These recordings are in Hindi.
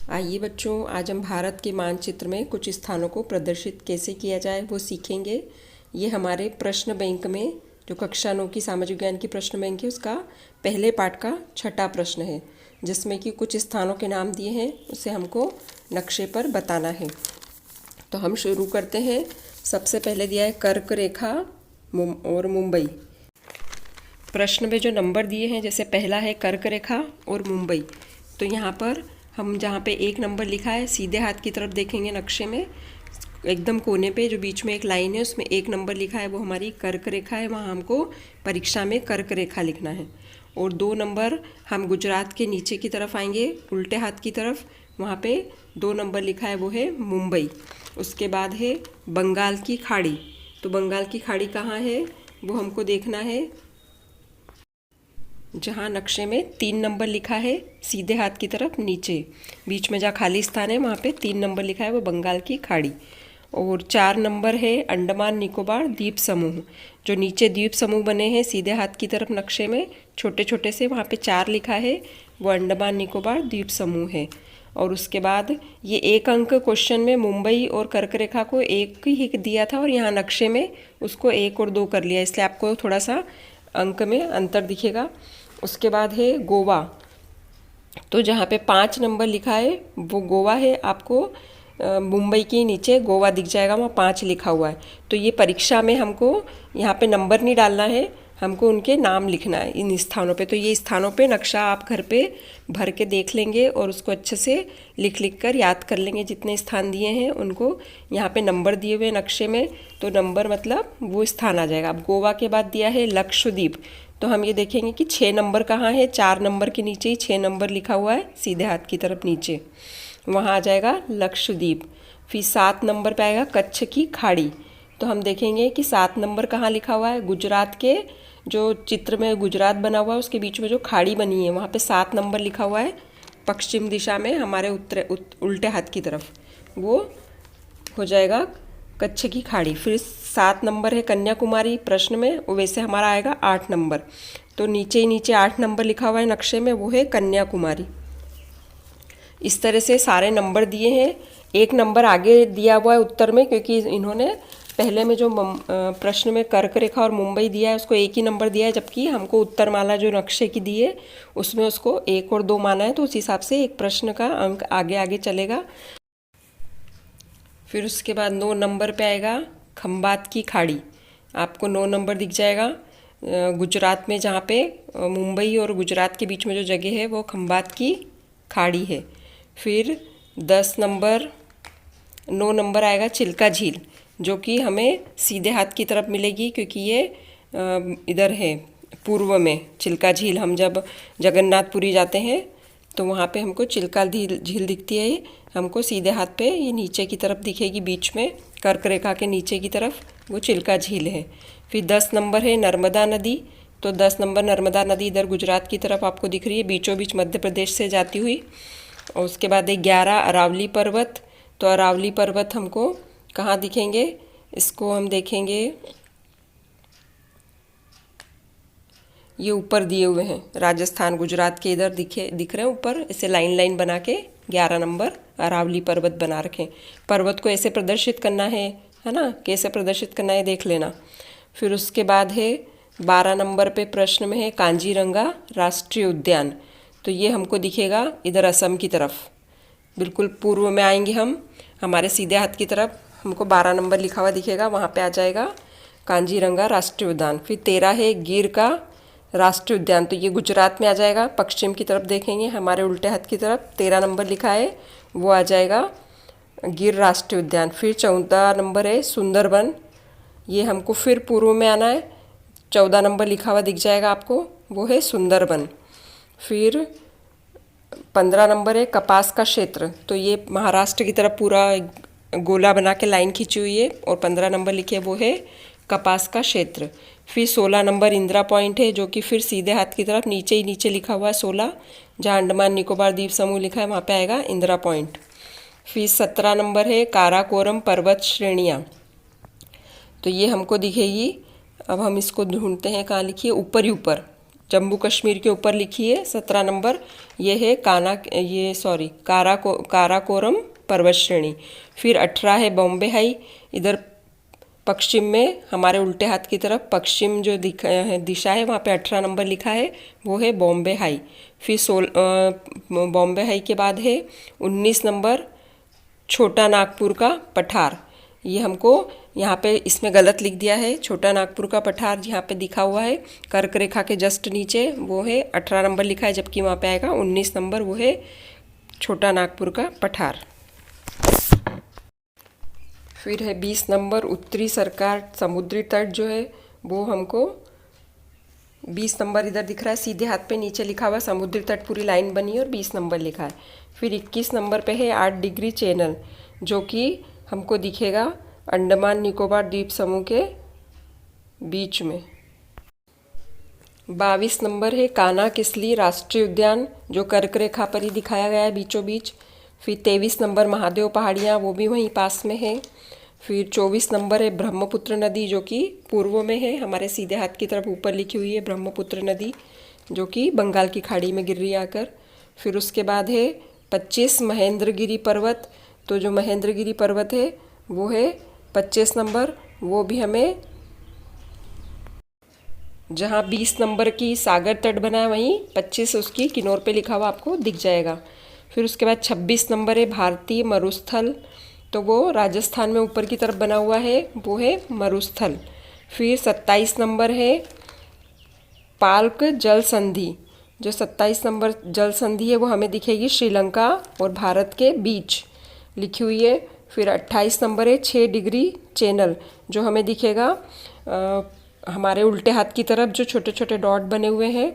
आइए बच्चों, आज हम भारत के मानचित्र में कुछ स्थानों को प्रदर्शित कैसे किया जाए वो सीखेंगे। ये हमारे प्रश्न बैंक में, जो कक्षा 9 की सामाजिक विज्ञान की प्रश्न बैंक है, उसका पहले पाठ का छठा प्रश्न है, जिसमें कि कुछ स्थानों के नाम दिए हैं, उसे हमको नक्शे पर बताना है। तो हम शुरू करते हैं। सबसे पहले दिया है कर्क रेखा और मुंबई। प्रश्न में जो नंबर दिए हैं, जैसे पहला है कर्क रेखा और मुंबई, तो यहाँ पर हम जहाँ पे एक नंबर लिखा है, सीधे हाथ की तरफ देखेंगे नक्शे में, एकदम कोने पे जो बीच में एक लाइन है उसमें एक नंबर लिखा है, वो हमारी कर्क रेखा है। वहाँ हमको परीक्षा में कर्क रेखा लिखना है। और 2 नंबर हम गुजरात के नीचे की तरफ आएंगे, उल्टे हाथ की तरफ, वहाँ पे 2 नंबर लिखा है, वो है मुंबई। उसके बाद है बंगाल की खाड़ी। तो बंगाल की खाड़ी कहाँ है वो हमको देखना है। जहाँ नक्शे में 3 नंबर लिखा है, सीधे हाथ की तरफ नीचे, बीच में जहाँ खाली स्थान है वहाँ पे 3 नंबर लिखा है, वो बंगाल की खाड़ी। और 4 नंबर है अंडमान निकोबार द्वीप समूह। जो नीचे द्वीप समूह बने हैं सीधे हाथ की तरफ नक्शे में, छोटे छोटे से, वहाँ पे 4 लिखा है, वो अंडमान निकोबार द्वीप समूह है। और उसके बाद ये 1 अंक क्वेश्चन में मुंबई और कर्क रेखा को 1 ही दिया था, और यहाँ नक्शे में उसको 1 और 2 कर लिया, इसलिए आपको थोड़ा सा अंक में अंतर दिखेगा। उसके बाद है गोवा। तो जहाँ पे 5 नंबर लिखा है वो गोवा है। आपको मुंबई के नीचे गोवा दिख जाएगा, वहाँ 5 लिखा हुआ है। तो ये परीक्षा में हमको यहाँ पे नंबर नहीं डालना है, हमको उनके नाम लिखना है इन स्थानों पे। तो ये स्थानों पे नक्शा आप घर पे भर के देख लेंगे और उसको अच्छे से लिख लिख कर याद कर लेंगे। जितने स्थान दिए हैं उनको यहाँ पे नंबर दिए हुए नक्शे में, तो नंबर मतलब वो स्थान आ जाएगा। अब गोवा के बाद दिया है लक्षद्वीप। तो हम ये देखेंगे कि 6 नंबर कहाँ है। 4 नंबर के नीचे ही 6 नंबर लिखा हुआ है, सीधे हाथ की तरफ नीचे, वहाँ आ जाएगा लक्षद्वीप। फिर 7 नंबर पे आएगा कच्छ की खाड़ी। तो हम देखेंगे कि 7 नंबर कहाँ लिखा हुआ है। गुजरात के जो चित्र में गुजरात बना हुआ है उसके बीच में जो खाड़ी बनी है वहाँ पे 7 नंबर लिखा हुआ है, पश्चिम दिशा में हमारे उल्टे हाथ की तरफ, वो हो जाएगा कच्छ की खाड़ी। फिर 7 नंबर है कन्याकुमारी प्रश्न में, वैसे हमारा आएगा 8 नंबर। तो नीचे ही नीचे 8 नंबर लिखा हुआ है नक्शे में, वो है कन्याकुमारी। इस तरह से सारे नंबर दिए हैं। 1 नंबर आगे दिया हुआ है उत्तर में, क्योंकि इन्होंने पहले में जो प्रश्न में कर्क रेखा और मुंबई दिया है उसको 1 ही नंबर दिया है, जबकि हमको उत्तरमाला जो नक्शे की दी है उसमें उसको 1 और 2 माना है। तो उस हिसाब से एक प्रश्न का अंक आगे आगे चलेगा। फिर उसके बाद 9 नंबर पे आएगा खंबात की खाड़ी। आपको 9 नंबर दिख जाएगा। गुजरात में जहाँ पे मुंबई और गुजरात के बीच में जो जगह है वो खंबात की खाड़ी है। फिर 10 नंबर 9 नंबर आएगा चिल्का झील, जो कि हमें सीधे हाथ की तरफ मिलेगी, क्योंकि ये इधर है पूर्व में। चिल्का झील हम जब जगन्नाथपुरी जाते हैं तो वहाँ पे हमको चिल्का झील दिखती है। हमको सीधे हाथ पे ये नीचे की तरफ दिखेगी, बीच में कर्क रेखा के नीचे की तरफ वो चिल्का झील है। फिर 10 नंबर है नर्मदा नदी। तो 10 नंबर नर्मदा नदी इधर गुजरात की तरफ आपको दिख रही है, बीचों बीच मध्य प्रदेश से जाती हुई। और उसके बाद है 11 अरावली पर्वत। तो अरावली पर्वत हमको कहाँ दिखेंगे, इसको हम देखेंगे, ये ऊपर दिए हुए हैं, राजस्थान गुजरात के इधर दिख रहे हैं ऊपर, ऐसे लाइन लाइन बना के 11 नंबर अरावली पर्वत बना रखें। पर्वत को ऐसे प्रदर्शित करना है ना, कैसे प्रदर्शित करना है देख लेना। फिर उसके बाद है 12 नंबर पे प्रश्न में है कांजीरंगा राष्ट्रीय उद्यान। तो ये हमको दिखेगा इधर असम की तरफ, बिल्कुल पूर्व में आएंगे हम, हमारे सीधे हाथ की तरफ हमको 12 नंबर लिखा हुआ दिखेगा, वहाँ पे आ जाएगा कांजीरंगा राष्ट्रीय उद्यान। फिर 13 है गिर का राष्ट्रीय उद्यान। तो ये गुजरात में आ जाएगा, पश्चिम की तरफ देखेंगे हमारे उल्टे हाथ की तरफ 13 नंबर लिखा है, वो आ जाएगा गिर राष्ट्रीय उद्यान। फिर 14 नंबर है सुंदरबन। ये हमको फिर पूर्व में आना है, 14 नंबर लिखा हुआ दिख जाएगा आपको, वो है सुंदरबन। फिर 15 नंबर है कपास का क्षेत्र। तो ये महाराष्ट्र की तरफ पूरा गोला बना के लाइन खींची हुई है, और 15 नंबर लिखे वो है कपास का क्षेत्र। फिर 16 नंबर इंदिरा पॉइंट है, जो कि फिर सीधे हाथ की तरफ नीचे ही नीचे लिखा हुआ है 16, जहाँ अंडमान निकोबार द्वीप समूह लिखा है वहाँ पे आएगा इंदिरा पॉइंट। फिर 17 नंबर है काराकोरम पर्वत श्रेणियाँ। तो ये हमको दिखेगी, अब हम इसको ढूंढते हैं कहाँ लिखी है, ऊपर ही ऊपर जम्मू कश्मीर के ऊपर लिखी है 17 नंबर, ये है काराकोरम पर्वत श्रेणी। फिर 18 है बॉम्बे हाई, इधर पश्चिम में हमारे उल्टे हाथ की तरफ पश्चिम जो दिशा है वहाँ पे 18 नंबर लिखा है, वो है बॉम्बे हाई। फिर बॉम्बे हाई के बाद है 19 नंबर छोटा नागपुर का पठार। ये हमको यहाँ पे इसमें गलत लिख दिया है, छोटा नागपुर का पठार यहाँ पे दिखा हुआ है कर्क रेखा के जस्ट नीचे, वो है 18 नंबर लिखा है, जबकि वहाँ पे आएगा 19 नंबर, वो है छोटा नागपुर का पठार। फिर है 20 नंबर उत्तरी सरकार समुद्री तट, जो है वो हमको 20 नंबर इधर दिख रहा है, सीधे हाथ पे नीचे लिखा हुआ समुद्री तट पूरी लाइन बनी है और 20 नंबर लिखा है। फिर 21 नंबर पे है 8 डिग्री चैनल, जो कि हमको दिखेगा अंडमान निकोबार द्वीप समूह के बीच में। 22 नंबर है कान्हा किसली राष्ट्रीय उद्यान, जो कर्क रेखा पर ही दिखाया गया है बीचों बीच। फिर 23 नंबर महादेव पहाड़ियाँ, वो भी वहीं पास में है। फिर 24 नंबर है ब्रह्मपुत्र नदी, जो कि पूर्व में है, हमारे सीधे हाथ की तरफ ऊपर लिखी हुई है ब्रह्मपुत्र नदी, जो कि बंगाल की खाड़ी में गिर रही है आकर। फिर उसके बाद है 25 महेंद्रगिरी पर्वत, तो जो महेंद्रगिरी पर्वत है वो है 25 नंबर, वो भी हमें जहाँ 20 नंबर की सागर तट बना है वहीं 25 उसकी किनोर पे लिखा हुआ आपको दिख जाएगा। फिर उसके बाद 26 नंबर है भारतीय मरुस्थल, तो वो राजस्थान में ऊपर की तरफ बना हुआ है, वो है मरुस्थल। फिर 27 नंबर है पाल्क जल संधि, जो 27 नंबर जल संधि है वो हमें दिखेगी श्रीलंका और भारत के बीच लिखी हुई है। फिर 28 नंबर है 6 डिग्री चैनल, जो हमें दिखेगा हमारे उल्टे हाथ की तरफ जो छोटे छोटे डॉट बने हुए हैं,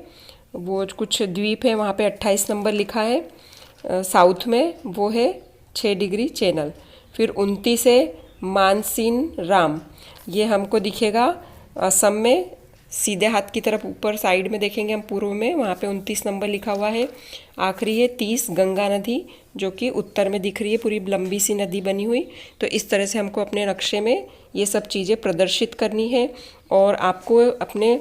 वो कुछ द्वीप है वहाँ पे 28 नंबर लिखा है साउथ में, वो है 6 डिग्री चैनल। फिर 29 है मानसीन राम, ये हमको दिखेगा असम में, सीधे हाथ की तरफ ऊपर साइड में देखेंगे हम पूर्व में, वहाँ पे 29 नंबर लिखा हुआ है। आखिरी है 30 गंगा नदी, जो कि उत्तर में दिख रही है, पूरी लंबी सी नदी बनी हुई। तो इस तरह से हमको अपने नक्शे में ये सब चीज़ें प्रदर्शित करनी है और आपको अपने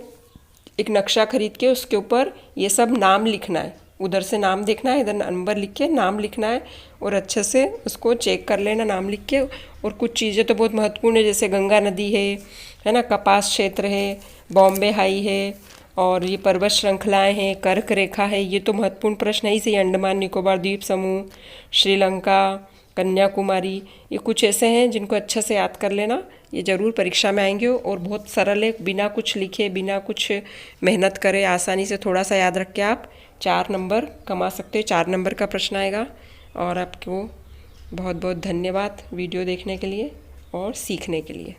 एक नक्शा खरीद के उसके ऊपर ये सब नाम लिखना है, उधर से नाम देखना है, इधर नंबर लिख के नाम लिखना है और अच्छे से उसको चेक कर लेना नाम लिख के। और कुछ चीज़ें तो बहुत महत्वपूर्ण है, जैसे गंगा नदी है ना, कपास क्षेत्र है, बॉम्बे हाई है, और ये पर्वत श्रृंखलाएं हैं, कर्क रेखा है, ये तो महत्वपूर्ण प्रश्न है ही सही। अंडमान निकोबार द्वीप समूह, श्रीलंका, कन्याकुमारी, ये कुछ ऐसे हैं जिनको अच्छे से याद कर लेना, ये ज़रूर परीक्षा में आएंगे और बहुत सरल है, बिना कुछ लिखे बिना कुछ मेहनत करे आसानी से थोड़ा सा याद रख के आप 4 नंबर कमा सकते हो। 4 नंबर का प्रश्न आएगा। और आपको बहुत बहुत धन्यवाद वीडियो देखने के लिए और सीखने के लिए।